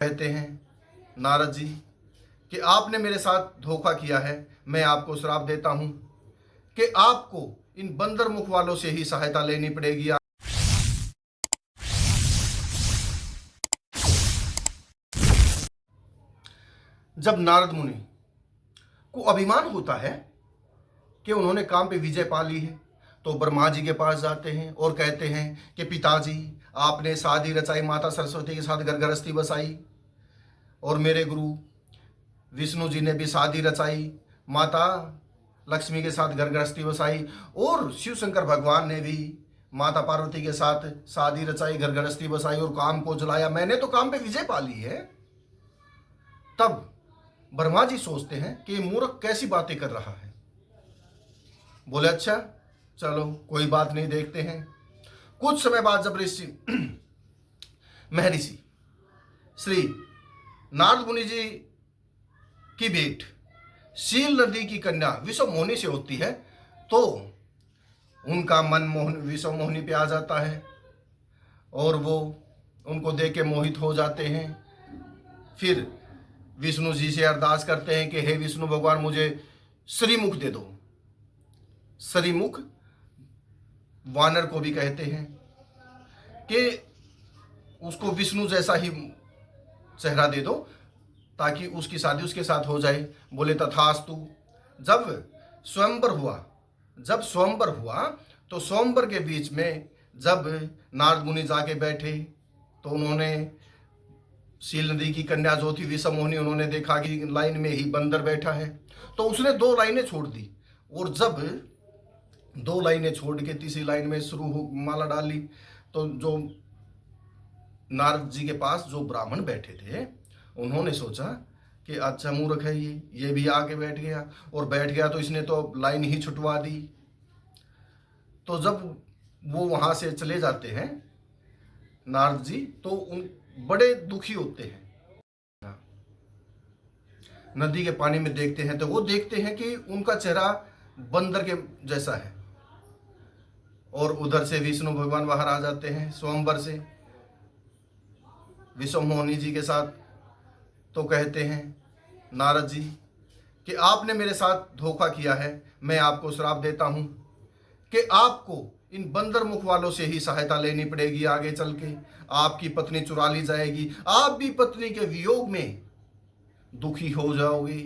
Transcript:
कहते हैं नारद जी कि आपने मेरे साथ धोखा किया है, मैं आपको श्राप देता हूं कि आपको इन बंदर मुख वालों से ही सहायता लेनी पड़ेगी। जब नारद मुनि को अभिमान होता है कि उन्होंने काम पे विजय पा ली है, तो ब्रह्मा जी के पास जाते हैं और कहते हैं कि पिताजी, आपने शादी रचाई, माता सरस्वती के साथ घर गृहस्थी बसाई, और मेरे गुरु विष्णु जी ने भी शादी रचाई, माता लक्ष्मी के साथ घर गृहस्थी बसाई, और शिव शंकर भगवान ने भी माता पार्वती के साथ शादी रचाई, घर गृहस्थी बसाई और काम को जलाया। मैंने तो काम पे विजय पा ली है। तब ब्रह्मा जी सोचते हैं कि ये मूर्ख कैसी बातें कर रहा है। बोले अच्छा चलो कोई बात नहीं, देखते हैं। कुछ समय बाद जब महर्षि श्री नारद मुनि जी की भेंट शील नदी की कन्या विश्व मोहिनी से होती है, तो उनका मन विश्व मोहिनी पे आ जाता है और वो उनको देख के मोहित हो जाते हैं। फिर विष्णु जी से अरदास करते हैं कि हे विष्णु भगवान, मुझे श्रीमुख दे दो। श्रीमुख वानर को भी कहते हैं कि उसको विष्णु जैसा ही चेहरा दे दो ताकि उसकी शादी उसके साथ हो जाए। बोले तथास्तु। जब स्वयंवर हुआ तो स्वयंवर के बीच में जब नारद मुनि जाके बैठे तो उन्होंने शील नदी की कन्या जो थी विषम मोहिनी, उन्होंने देखा कि लाइन में ही बंदर बैठा है, तो उसने 2 लाइनें छोड़ दी, और जब 2 लाइनें छोड़ के तीसरी लाइन में शुरू हो माला डाली, तो जो नारद जी के पास जो ब्राह्मण बैठे थे उन्होंने सोचा कि अच्छा मूर्ख है ये भी आके बैठ गया, और बैठ गया तो इसने तो लाइन ही छुटवा दी। तो जब वो वहां से चले जाते हैं नारद जी, तो उन बड़े दुखी होते हैं। नदी के पानी में देखते हैं तो वो देखते हैं कि उनका चेहरा बंदर के जैसा है, और उधर से विष्णु भगवान बाहर आ जाते हैं स्वयंवर से विश्व मोहिनी जी के साथ। तो कहते हैं नारद जी कि आपने मेरे साथ धोखा किया है, मैं आपको श्राप देता हूं कि आपको इन बंदर मुख वालों से ही सहायता लेनी पड़ेगी। आगे चल के आपकी पत्नी चुरा ली जाएगी, आप भी पत्नी के वियोग में दुखी हो जाओगे।